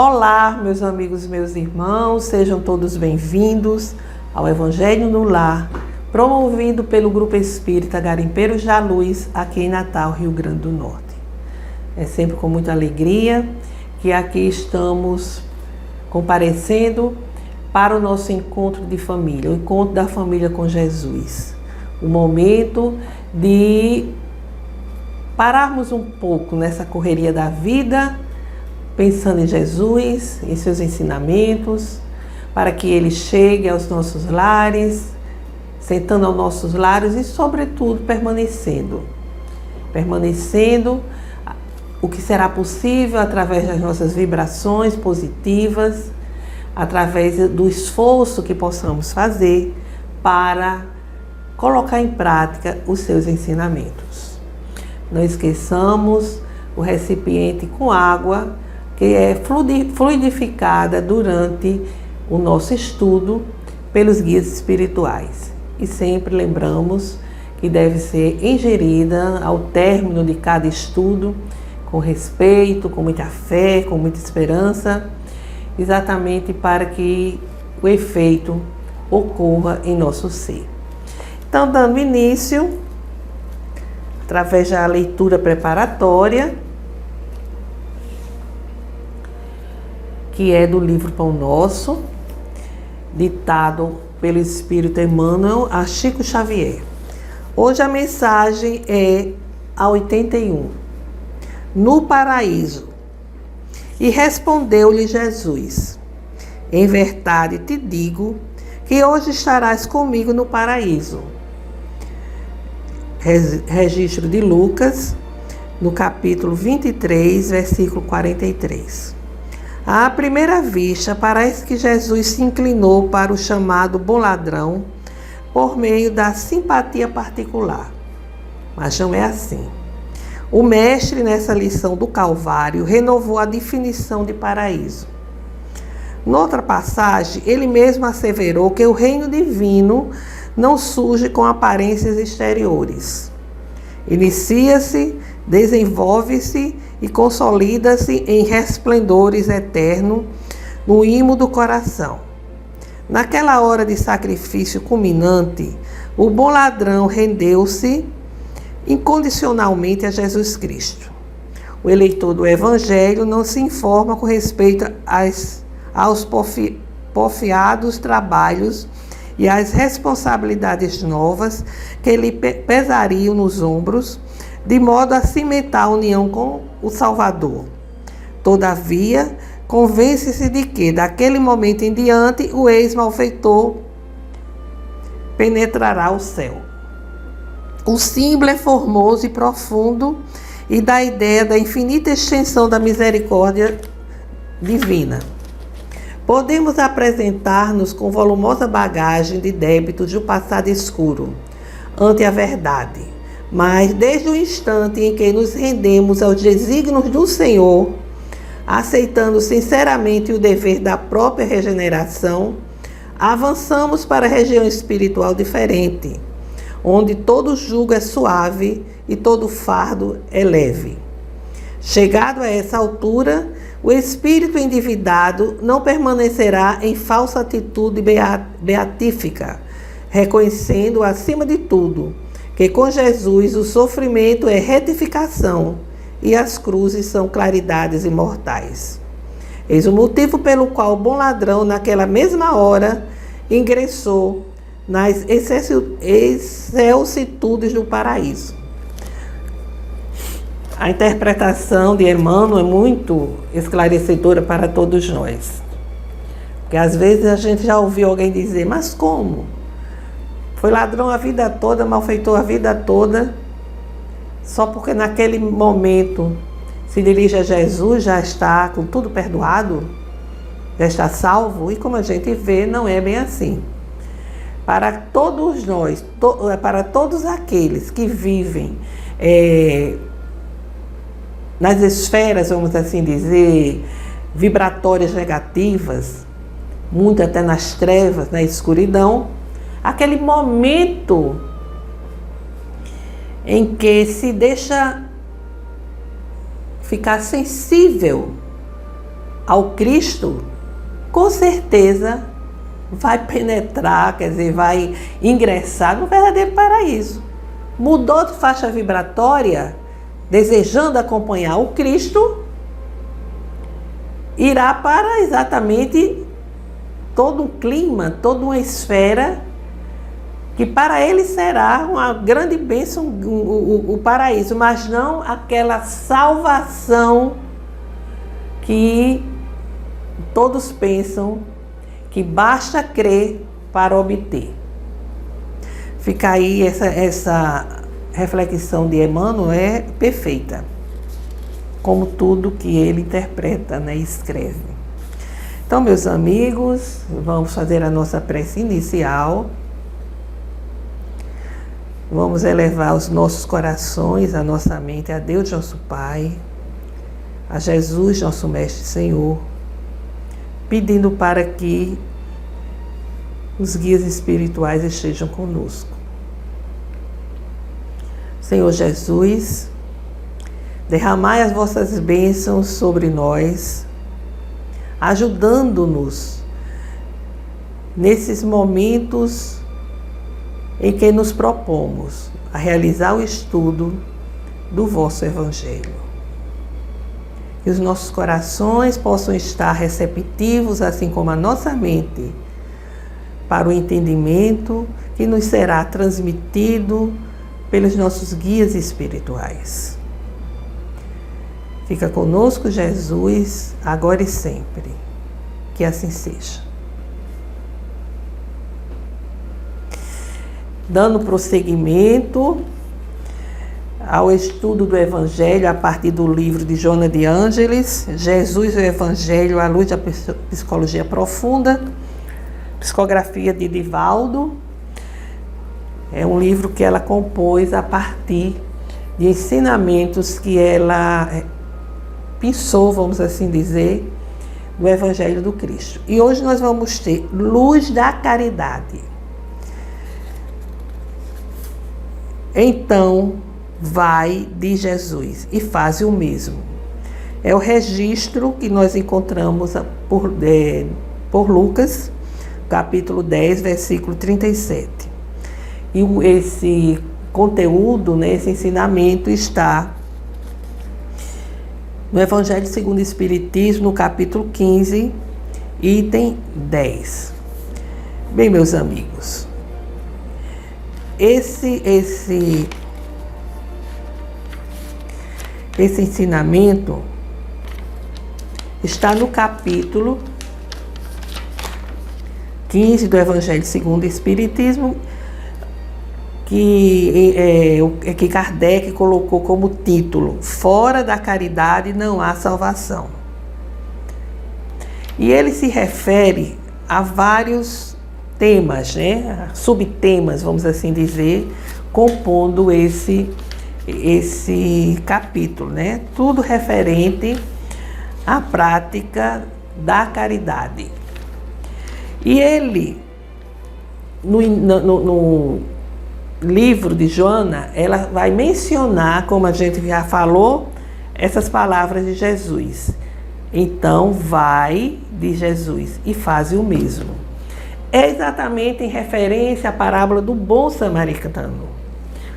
Olá, meus amigos, meus irmãos, sejam todos bem-vindos ao Evangelho no Lar, promovido pelo Grupo Espírita Garimpeiros da Luz, aqui em Natal, Rio Grande do Norte. É sempre com muita alegria que aqui estamos comparecendo para o nosso encontro de família, o encontro da família com Jesus. O momento de pararmos um pouco nessa correria da vida, pensando em Jesus, em seus ensinamentos, para que Ele chegue aos nossos lares, sentando aos nossos lares e, sobretudo, permanecendo o que será possível através das nossas vibrações positivas, através do esforço que possamos fazer para colocar em prática os seus ensinamentos. Não esqueçamos o recipiente com água, que é fluidificada durante o nosso estudo pelos guias espirituais. E sempre lembramos que deve ser ingerida ao término de cada estudo, com respeito, com muita fé, com muita esperança, exatamente para que o efeito ocorra em nosso ser. Então, dando início, através da leitura preparatória, que é do livro Pão Nosso, ditado pelo Espírito Emmanuel a Chico Xavier. Hoje a mensagem é a 81. No paraíso. E respondeu-lhe Jesus: em verdade te digo que hoje estarás comigo no paraíso. Registro de Lucas, no capítulo 23, versículo 43. À primeira vista, parece que Jesus se inclinou para o chamado bom ladrão por meio da simpatia particular. Mas não é assim. O mestre, nessa lição do Calvário, renovou a definição de paraíso. Noutra passagem, ele mesmo asseverou que o reino divino não surge com aparências exteriores. Inicia-se, desenvolve-se e consolida-se em resplendores eternos no imo do coração. Naquela hora de sacrifício culminante, o bom ladrão rendeu-se incondicionalmente a Jesus Cristo. O eleitor do Evangelho não se informa com respeito aos porfiados trabalhos e às responsabilidades novas que lhe pesariam nos ombros, de modo a cimentar a união com o Salvador. Todavia, convence-se de que, daquele momento em diante, o ex-malfeitor penetrará o céu. O símbolo é formoso e profundo e dá a ideia da infinita extensão da misericórdia divina. Podemos apresentar-nos com volumosa bagagem de débitos do passado escuro ante a verdade. Mas desde o instante em que nos rendemos aos desígnios do Senhor, aceitando sinceramente o dever da própria regeneração, avançamos para a região espiritual diferente, onde todo jugo é suave e todo fardo é leve. Chegado a essa altura, o espírito endividado não permanecerá em falsa atitude beatífica, reconhecendo, acima de tudo, que com Jesus o sofrimento é retificação e as cruzes são claridades imortais. Eis o motivo pelo qual o bom ladrão, naquela mesma hora, ingressou nas excelsitudes do paraíso. A interpretação de Emmanuel é muito esclarecedora para todos nós. Porque às vezes a gente já ouviu alguém dizer, mas como? Foi ladrão a vida toda, malfeitor a vida toda, só porque naquele momento se dirige a Jesus, já está com tudo perdoado, já está salvo, e como a gente vê, não é bem assim. Para todos nós, para todos aqueles que vivem nas esferas, vamos assim dizer, vibratórias negativas, muito até nas trevas, na escuridão, aquele momento em que se deixa ficar sensível ao Cristo, com certeza vai penetrar, quer dizer, vai ingressar no verdadeiro paraíso. Mudou de faixa vibratória, desejando acompanhar o Cristo, irá para exatamente todo um clima, toda uma esfera que para ele será uma grande bênção, o paraíso, mas não aquela salvação que todos pensam que basta crer para obter. Fica aí essa reflexão de Emmanuel é perfeita, como tudo que ele interpreta, né, e escreve. Então, meus amigos, vamos fazer a nossa prece inicial. Vamos elevar os nossos corações, a nossa mente a Deus, nosso Pai, a Jesus, nosso Mestre Senhor, pedindo para que os guias espirituais estejam conosco. Senhor Jesus, derramai as vossas bênçãos sobre nós, ajudando-nos nesses momentos em que nos propomos a realizar o estudo do vosso Evangelho. Que os nossos corações possam estar receptivos, assim como a nossa mente, para o entendimento que nos será transmitido pelos nossos guias espirituais. Fica conosco, Jesus, agora e sempre. Que assim seja. Dando prosseguimento ao estudo do Evangelho a partir do livro de Joana de Ângeles, Jesus e o Evangelho à luz da psicologia profunda, psicografia de Divaldo. É um livro que ela compôs a partir de ensinamentos que ela pensou, vamos assim dizer, do Evangelho do Cristo. E hoje nós vamos ter Luz da Caridade. Então, vai, diz Jesus, e faz o mesmo. É o registro que nós encontramos por Lucas, capítulo 10, versículo 37. E esse conteúdo, né, esse ensinamento está no Evangelho segundo o Espiritismo, no capítulo 15, item 10. Bem, meus amigos, esse ensinamento está no capítulo 15 do Evangelho segundo o Espiritismo, que Kardec colocou como título: Fora da caridade não há salvação. E ele se refere a vários temas, né? Subtemas, vamos assim dizer, compondo esse capítulo, né? Tudo referente à prática da caridade. E ele, no livro de Joana, ela vai mencionar, como a gente já falou, essas palavras de Jesus. Então, vai, diz Jesus, e faz o mesmo. É exatamente em referência à parábola do bom samaritano.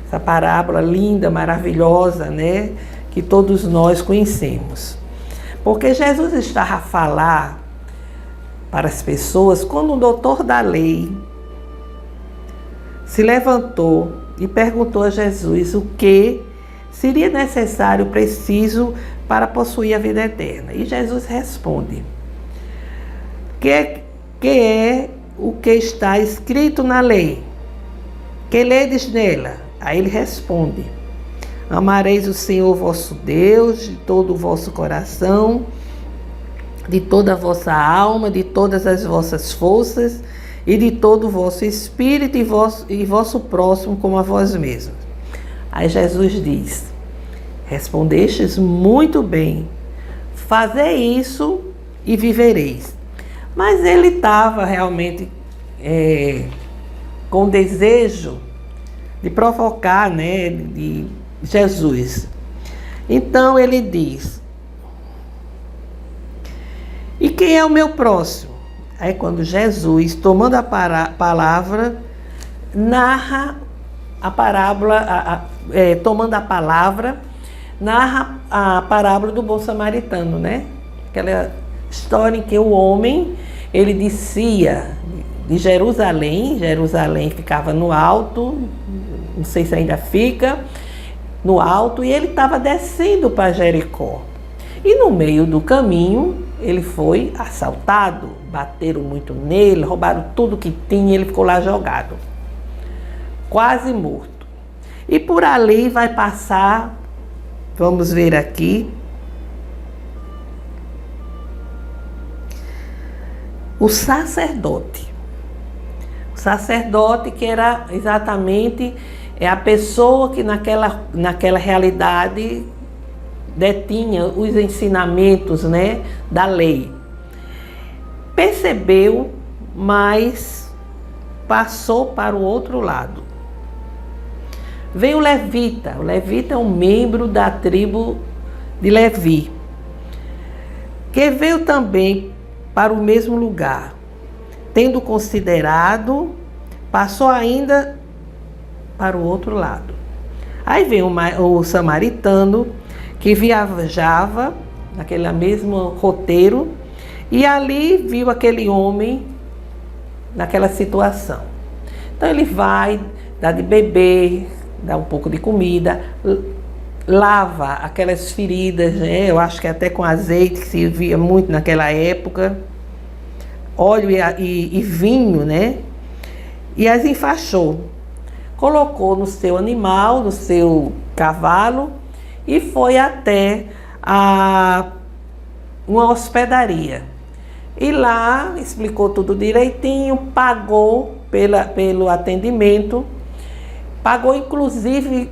Essa parábola linda, maravilhosa, né, que todos nós conhecemos. Porque Jesus estava a falar para as pessoas quando o doutor da lei se levantou e perguntou a Jesus o que seria necessário, preciso para possuir a vida eterna. E Jesus responde: que é o que está escrito na lei? Que ledes nela? Aí ele responde: amareis o Senhor vosso Deus de todo o vosso coração, de toda a vossa alma, de todas as vossas forças e de todo o vosso espírito e vosso próximo como a vós mesmos. Aí Jesus diz: respondestes muito bem, fazei isso e vivereis. Mas ele estava realmente com desejo de provocar, né, de Jesus. Então ele diz: E quem é o meu próximo? Aí quando Jesus, tomando a palavra, narra a parábola, tomando a palavra, narra a parábola do bom samaritano, né? Aquela história em que o homem, ele descia de Jerusalém ficava no alto, não sei se ainda fica, no alto, e ele estava descendo para Jericó. E no meio do caminho, ele foi assaltado, bateram muito nele, roubaram tudo que tinha, ele ficou lá jogado, quase morto. E por ali vai passar, vamos ver aqui, o sacerdote. O sacerdote que era exatamente a pessoa que naquela realidade detinha os ensinamentos, né, da lei. Percebeu, mas passou para o outro lado. Veio o levita. O levita é um membro da tribo de Levi, que veio também para o mesmo lugar. Tendo considerado, passou ainda para o outro lado. Aí vem o samaritano, que viajava naquele mesmo roteiro, e ali viu aquele homem naquela situação. Então ele vai, dá de beber, dá um pouco de comida, lava aquelas feridas, né? Eu acho que até com azeite, que se via muito naquela época, óleo e vinho, né? E as enfaixou, colocou no seu animal, no seu cavalo, e foi até uma hospedaria. E lá explicou tudo direitinho, pagou pelo atendimento, pagou inclusive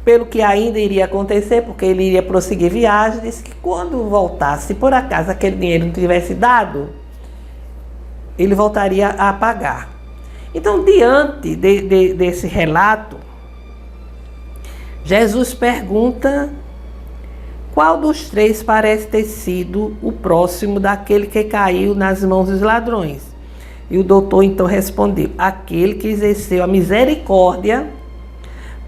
pelo que ainda iria acontecer, porque ele iria prosseguir viagem. Disse que quando voltasse, se por acaso aquele dinheiro não tivesse dado, ele voltaria a pagar. Então, diante desse relato, Jesus pergunta qual dos três parece ter sido o próximo daquele que caiu nas mãos dos ladrões. E o doutor então respondeu: aquele que exerceu a misericórdia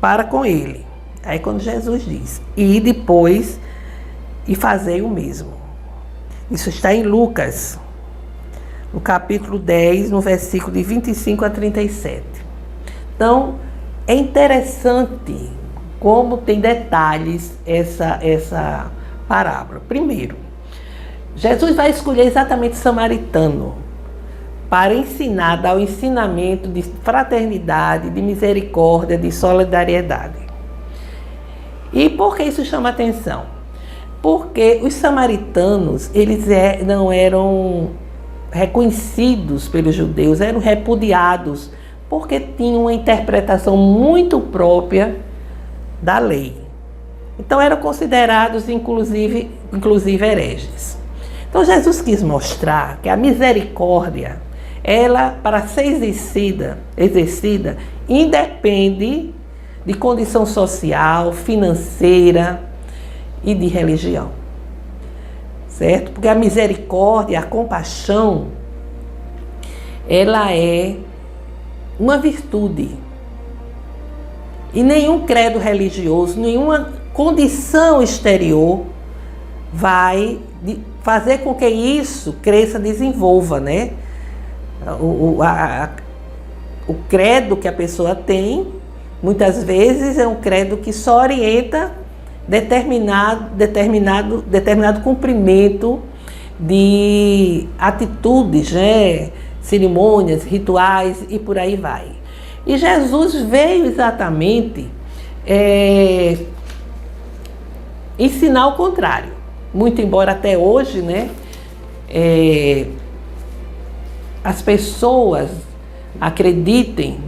para com ele. Aí quando Jesus diz: e depois e fazei o mesmo. Isso está em Lucas, no capítulo 10, no versículo de 25 a 37. Então, é interessante como tem detalhes essa parábola. Primeiro, Jesus vai escolher exatamente o samaritano para ensinar, dar o ensinamento de fraternidade, de misericórdia, de solidariedade. E por que isso chama atenção? Porque os samaritanos, eles não eram reconhecidos pelos judeus, eram repudiados, porque tinham uma interpretação muito própria da lei. Então eram considerados inclusive hereges. Então Jesus quis mostrar que a misericórdia, ela, para ser exercida, independe de condição social, financeira e de religião. Certo? Porque a misericórdia, a compaixão, ela é uma virtude. E nenhum credo religioso, nenhuma condição exterior vai fazer com que isso cresça, desenvolva, né? O credo que a pessoa tem, muitas vezes é um credo que só orienta determinado cumprimento de atitudes, né? Cerimônias, rituais e por aí vai. E Jesus veio exatamente ensinar o contrário. Muito embora até hoje, né, as pessoas acreditem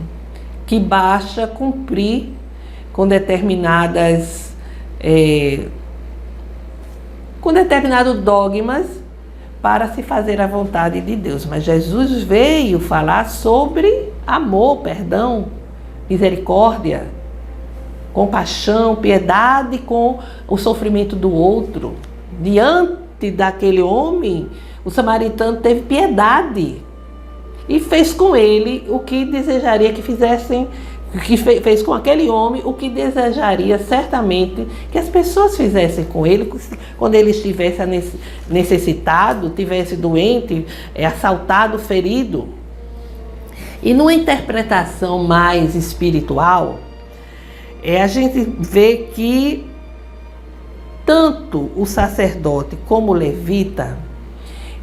que basta cumprir com determinados dogmas para se fazer a vontade de Deus. Mas Jesus veio falar sobre amor, perdão, misericórdia, compaixão, piedade com o sofrimento do outro. Diante diante daquele homem, o samaritano teve piedade e fez com ele o que desejaria que fizessem, fez com aquele homem o que desejaria certamente que as pessoas fizessem com ele quando ele estivesse necessitado, estivesse doente, assaltado, ferido. E numa interpretação mais espiritual, a gente vê que tanto o sacerdote como o levita,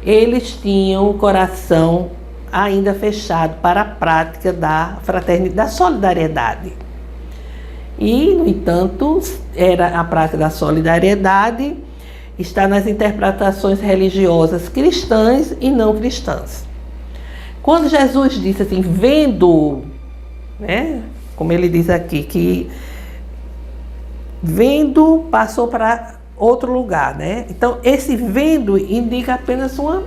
eles tinham o coração ainda fechado para a prática da fraternidade, da solidariedade. E, no entanto, a prática da solidariedade está nas interpretações religiosas cristãs e não cristãs. Quando Jesus disse assim, vendo, né, como ele diz aqui, que vendo passou para outro lugar, né? Então, esse vendo indica apenas uma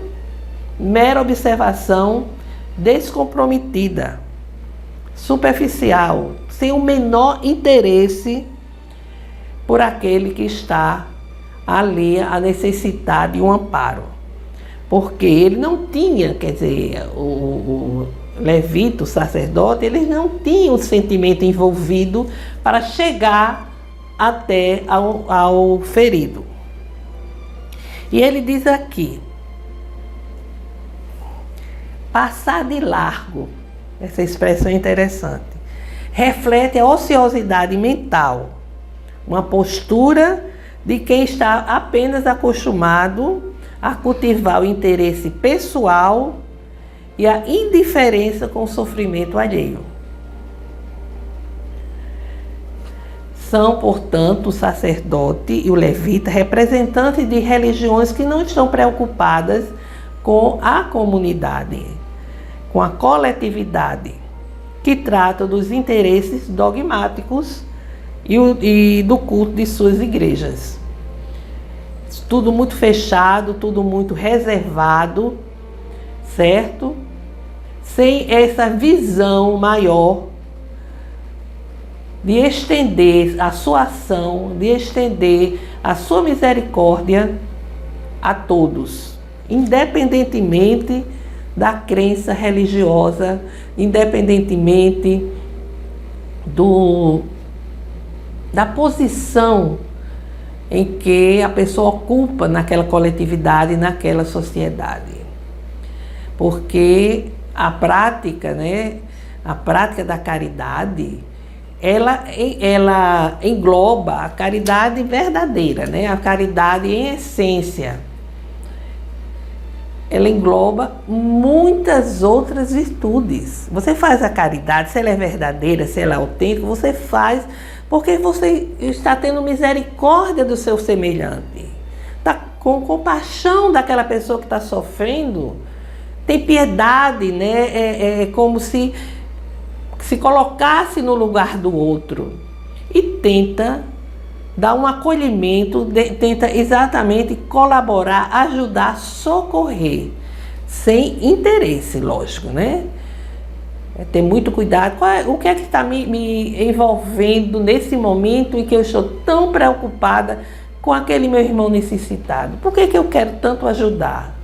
mera observação descomprometida, superficial, sem o menor interesse por aquele que está ali a necessitar de um amparo. Porque ele não tinha, quer dizer, o levita, o sacerdote, eles não tinham o sentimento envolvido para chegar até ao ferido. E ele diz aqui, passar de largo, essa expressão é interessante, reflete a ociosidade mental, uma postura de quem está apenas acostumado a cultivar o interesse pessoal e a indiferença com o sofrimento alheio. São, portanto, o sacerdote e o levita representantes de religiões que não estão preocupadas com a comunidade, com a coletividade, que trata dos interesses dogmáticos e do culto de suas igrejas. Tudo muito fechado, tudo muito reservado, certo? Sem essa visão maior de estender a sua ação, de estender a sua misericórdia a todos, independentemente da crença religiosa, independentemente da posição em que a pessoa ocupa naquela coletividade, naquela sociedade. Porque a prática, né, a prática da caridade, ela engloba a caridade verdadeira, né, a caridade em essência. Ela engloba muitas outras virtudes. Você faz a caridade, se ela é verdadeira, se ela é autêntica, você faz porque você está tendo misericórdia do seu semelhante. Está com compaixão daquela pessoa que está sofrendo. Tem piedade, né? É como se colocasse no lugar do outro. E tenta dar um acolhimento, tenta exatamente colaborar, ajudar, socorrer. Sem interesse, lógico, né? Ter muito cuidado. O que é que está me envolvendo nesse momento em que eu estou tão preocupada com aquele meu irmão necessitado? Por que eu quero tanto ajudar?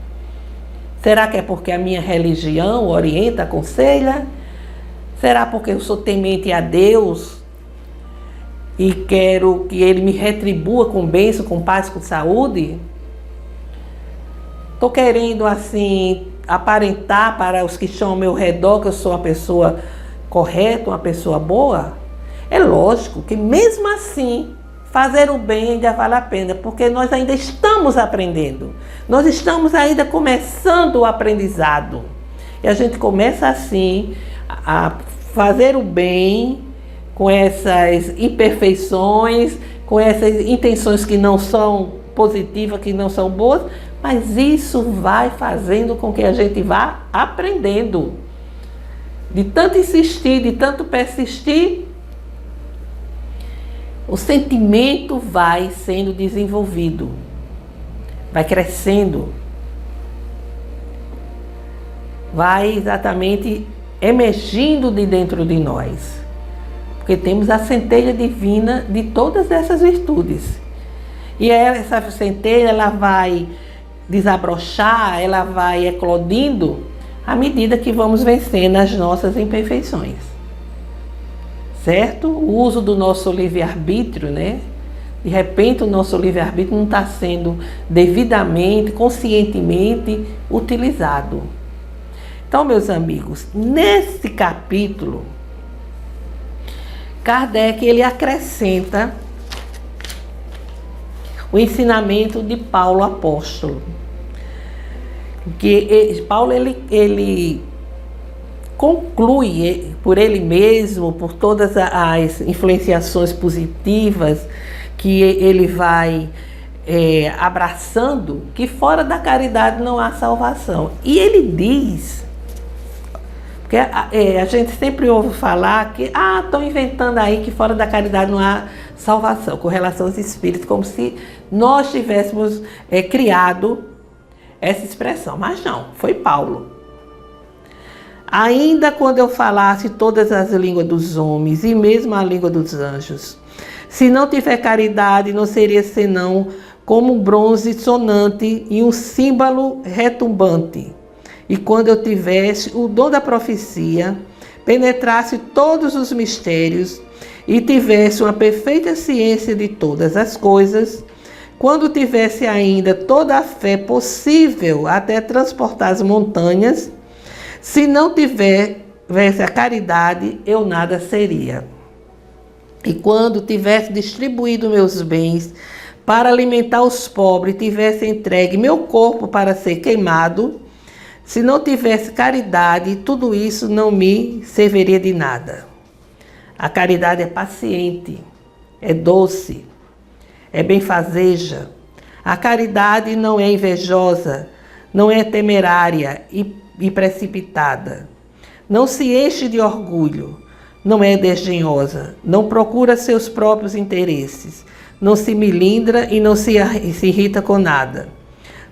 Será que é porque a minha religião orienta, aconselha? Será porque eu sou temente a Deus e quero que Ele me retribua com bênção, com paz, com saúde? Estou querendo, assim, aparentar para os que estão ao meu redor que eu sou uma pessoa correta, uma pessoa boa? É lógico que mesmo assim fazer o bem ainda vale a pena, porque nós ainda estamos aprendendo, nós estamos ainda começando o aprendizado, e a gente começa assim a fazer o bem com essas imperfeições, com essas intenções que não são positivas, que não são boas, mas isso vai fazendo com que a gente vá aprendendo. De tanto insistir, de tanto persistir, o sentimento vai sendo desenvolvido, vai crescendo, vai exatamente emergindo de dentro de nós. Porque temos a centelha divina de todas essas virtudes. E essa centelha, ela vai desabrochar, ela vai eclodindo à medida que vamos vencendo as nossas imperfeições. Certo? O uso do nosso livre-arbítrio, né? De repente o nosso livre-arbítrio não está sendo devidamente, conscientemente utilizado. Então, meus amigos, nesse capítulo, Kardec ele acrescenta o ensinamento de Paulo apóstolo. Que Paulo ele conclui por ele mesmo, por todas as influenciações positivas que ele vai abraçando, que fora da caridade não há salvação. E ele diz, porque a gente sempre ouve falar que estão inventando aí que fora da caridade não há salvação, com relação aos espíritos, como se nós tivéssemos criado essa expressão. Mas não, foi Paulo. Ainda quando eu falasse todas as línguas dos homens e mesmo a língua dos anjos, se não tiver caridade, não seria senão como um bronze sonante e um símbolo retumbante. E quando eu tivesse o dom da profecia, penetrasse todos os mistérios e tivesse uma perfeita ciência de todas as coisas, quando tivesse ainda toda a fé possível até transportar as montanhas, se não tivesse a caridade, eu nada seria. E quando tivesse distribuído meus bens para alimentar os pobres, tivesse entregue meu corpo para ser queimado, se não tivesse caridade, tudo isso não me serviria de nada. A caridade é paciente, é doce, é benfazeja. A caridade não é invejosa, não é temerária e precipitada. Não se enche de orgulho, não é desdenhosa, não procura seus próprios interesses, não se milindra e não se irrita com nada.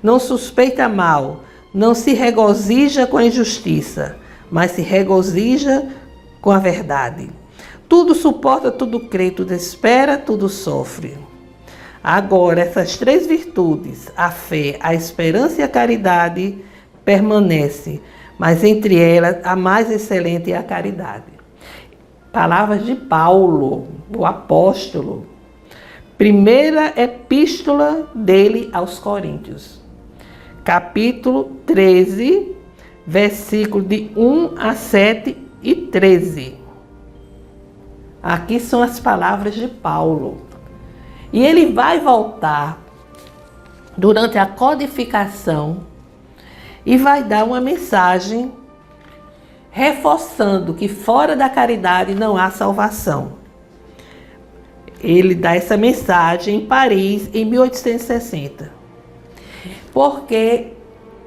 Não suspeita mal, não se regozija com a injustiça, mas se regozija com a verdade. Tudo suporta, tudo crê, tudo espera, tudo sofre. Agora, essas três virtudes, a fé, a esperança e a caridade, permanecem, mas entre elas a mais excelente é a caridade. Palavras de Paulo, o apóstolo. Primeira epístola dele aos Coríntios. Capítulo 13, versículo de 1 a 7 e 13. Aqui são as palavras de Paulo. E ele vai voltar durante a codificação e vai dar uma mensagem reforçando que fora da caridade não há salvação. Ele dá essa mensagem em Paris em 1860. Porque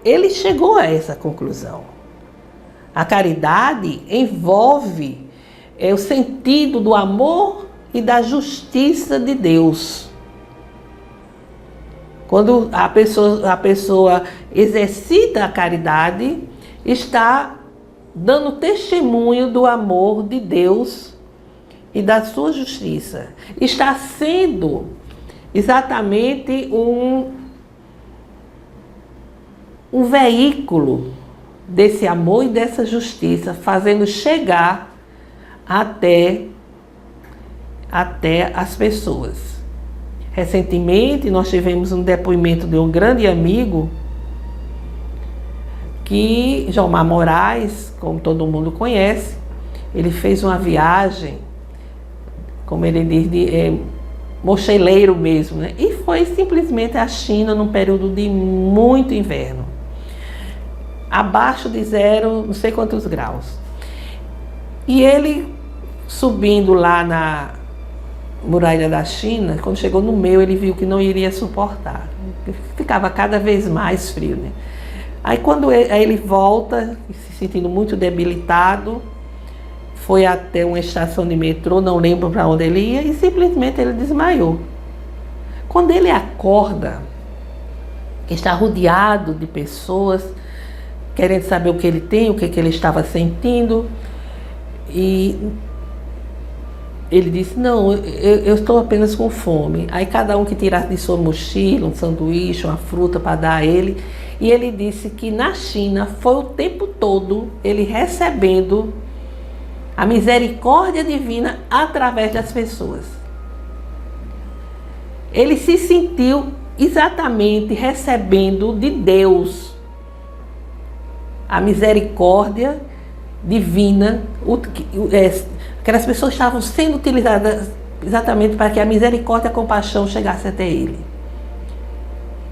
ele chegou a essa conclusão. A caridade envolve o sentido do amor e da justiça de Deus. Quando a pessoa exercita a caridade, está dando testemunho do amor de Deus e da sua justiça. Está sendo exatamente um veículo desse amor e dessa justiça, fazendo chegar até as pessoas. Recentemente, nós tivemos um depoimento de um grande amigo, que Jomar Moraes, como todo mundo conhece, ele fez uma viagem, como ele diz, de mochileiro mesmo, né? E foi simplesmente à China num período de muito inverno. Abaixo de zero, não sei quantos graus. E ele, subindo lá na muralha da China, quando chegou no meio, ele viu que não iria suportar. Ficava cada vez mais frio, né? Aí quando ele volta, se sentindo muito debilitado, foi até uma estação de metrô, não lembro para onde ele ia, e simplesmente ele desmaiou. Quando ele acorda, está rodeado de pessoas querendo saber o que ele tem, o que ele estava sentindo, e ele disse, não, eu estou apenas com fome. Aí cada um que tirasse de sua mochila um sanduíche, uma fruta para dar a ele. E ele disse que na China foi o tempo todo ele recebendo a misericórdia divina através das pessoas. Ele se sentiu exatamente recebendo de Deus a misericórdia divina. Aquelas pessoas estavam sendo utilizadas exatamente para que a misericórdia e a compaixão chegasse até ele.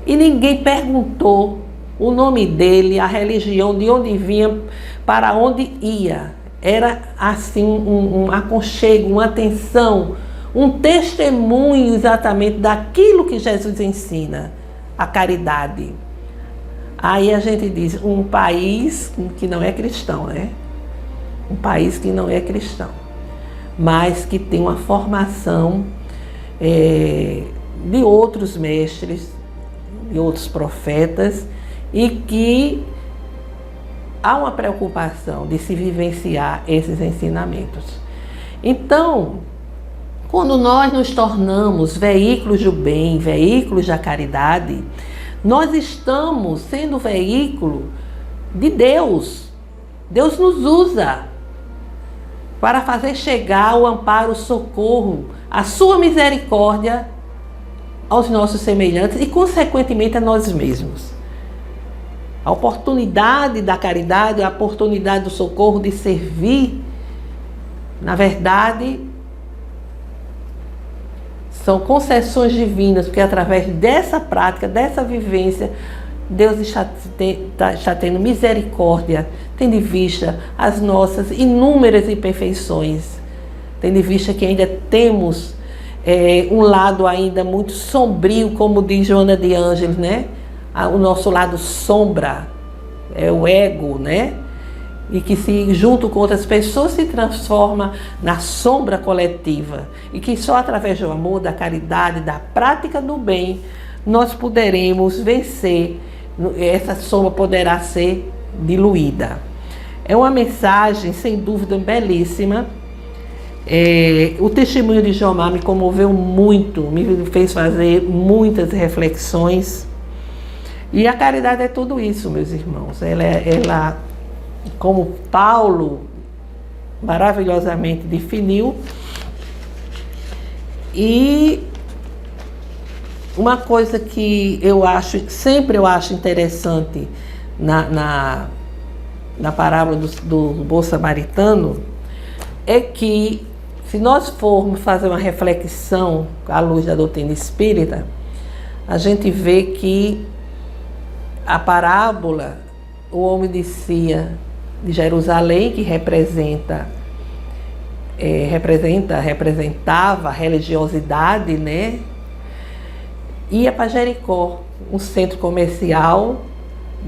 E ninguém perguntou o nome dele, a religião, de onde vinha, para onde ia. Era assim um aconchego, uma atenção, um testemunho exatamente daquilo que Jesus ensina, a caridade. Aí a gente diz, um país que não é cristão, né? Um país que não é cristão, mas que tem uma formação de outros mestres, de outros profetas, e que há uma preocupação de se vivenciar esses ensinamentos. Então, quando nós nos tornamos veículos do bem, veículos da caridade, nós estamos sendo veículo de Deus. Deus nos usa para fazer chegar o amparo, o socorro, a sua misericórdia aos nossos semelhantes e, consequentemente, a nós mesmos. A oportunidade da caridade, a oportunidade do socorro, de servir, na verdade, são concessões divinas, porque através dessa prática, dessa vivência, Deus está tendo misericórdia, tendo em vista as nossas inúmeras imperfeições, tendo em vista que ainda temos um lado ainda muito sombrio, como diz Joana de Ângeles, né? O nosso lado sombra, é o ego, né? E que junto com outras pessoas se transforma na sombra coletiva. E que só através do amor, da caridade, da prática do bem, nós poderemos vencer, essa sombra poderá ser diluída. É uma mensagem, sem dúvida, belíssima. O testemunho de Jomar me comoveu muito, me fez fazer muitas reflexões. E a caridade é tudo isso, meus irmãos. Ela, como Paulo maravilhosamente definiu, e uma coisa que sempre eu acho interessante na parábola do bom samaritano, é que se nós formos fazer uma reflexão à luz da doutrina espírita, a gente vê que a parábola, o homem descia de Jerusalém, que representava a religiosidade, né? Ia para Jericó, um centro comercial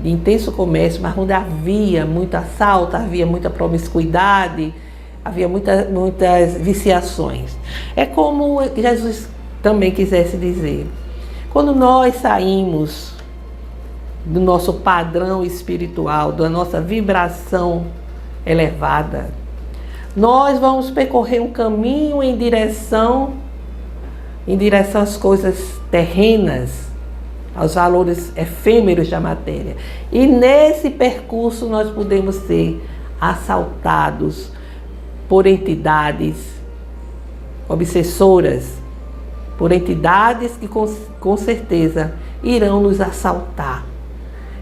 de intenso comércio, mas onde havia muito assalto, havia muita promiscuidade, havia muitas viciações. É como Jesus também quisesse dizer: quando nós saímos do nosso padrão espiritual, da nossa vibração elevada, nós vamos percorrer um caminho em direção às coisas terrenas, aos valores efêmeros da matéria. E nesse percurso nós podemos ser assaltados por entidades obsessoras, por entidades que com certeza irão nos assaltar,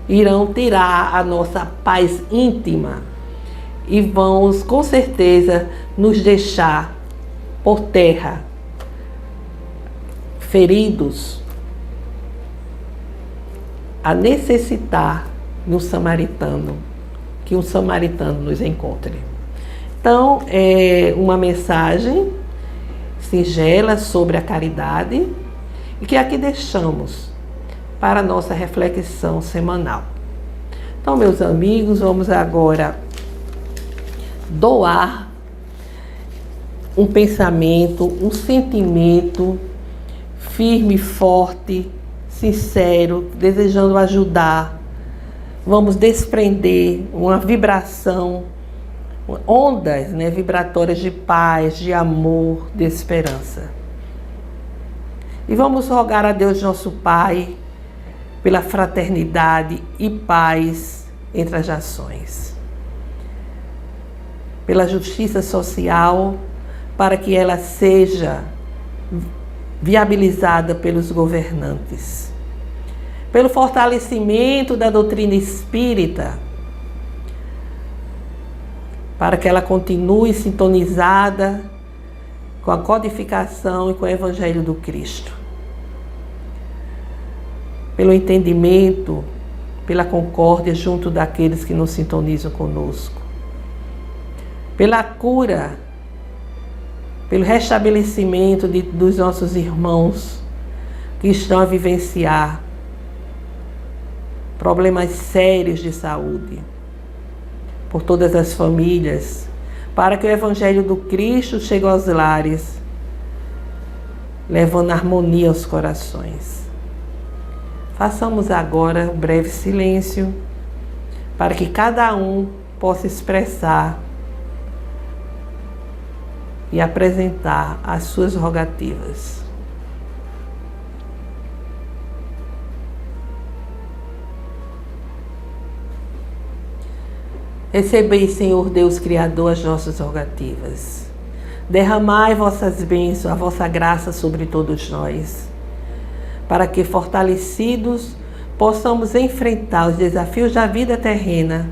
irão tirar a nossa paz íntima e vão com certeza nos deixar por terra, feridos, a necessitar de um samaritano, que um samaritano nos encontre. Então, é uma mensagem singela sobre a caridade e que aqui deixamos para a nossa reflexão semanal. Então, meus amigos, vamos agora doar um pensamento, um sentimento firme, forte, sincero, desejando ajudar. Vamos desprender uma vibração ondas, né, vibratórias de paz, de amor, de esperança. E vamos rogar a Deus nosso Pai pela fraternidade e paz entre as nações, pela justiça social, para que ela seja viabilizada pelos governantes, pelo fortalecimento da doutrina espírita, para que ela continue sintonizada com a codificação e com o Evangelho do Cristo, pelo entendimento, pela concórdia junto daqueles que nos sintonizam conosco, pela cura, pelo restabelecimento dos nossos irmãos que estão a vivenciar problemas sérios de saúde, por todas as famílias, para que o Evangelho do Cristo chegue aos lares, levando harmonia aos corações. Façamos agora um breve silêncio, para que cada um possa expressar e apresentar as suas rogativas. Recebei, Senhor Deus Criador, as nossas rogativas. Derramai vossas bênçãos, a vossa graça sobre todos nós, para que, fortalecidos, possamos enfrentar os desafios da vida terrena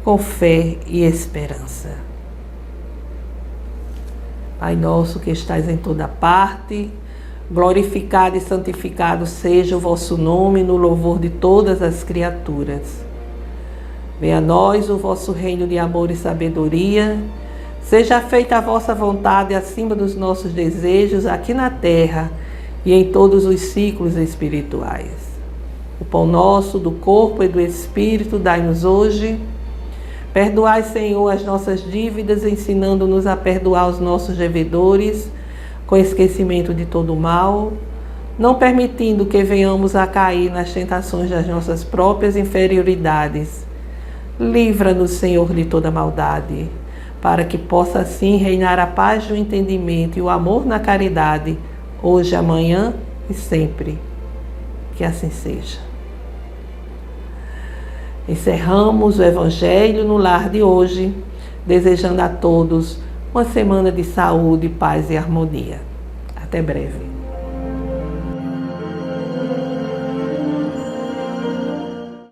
com fé e esperança. Pai nosso que estais em toda parte, glorificado e santificado seja o vosso nome no louvor de todas as criaturas. Venha a nós o vosso reino de amor e sabedoria. Seja feita a vossa vontade acima dos nossos desejos aqui na terra e em todos os ciclos espirituais. O pão nosso do corpo e do espírito dai-nos hoje. Perdoai, Senhor, as nossas dívidas, ensinando-nos a perdoar os nossos devedores, com esquecimento de todo o mal, não permitindo que venhamos a cair nas tentações das nossas próprias inferioridades. Livra-nos, Senhor, de toda maldade, para que possa assim reinar a paz do entendimento e o amor na caridade, hoje, amanhã e sempre. Que assim seja. Encerramos o Evangelho no lar de hoje, desejando a todos uma semana de saúde, paz e harmonia. Até breve.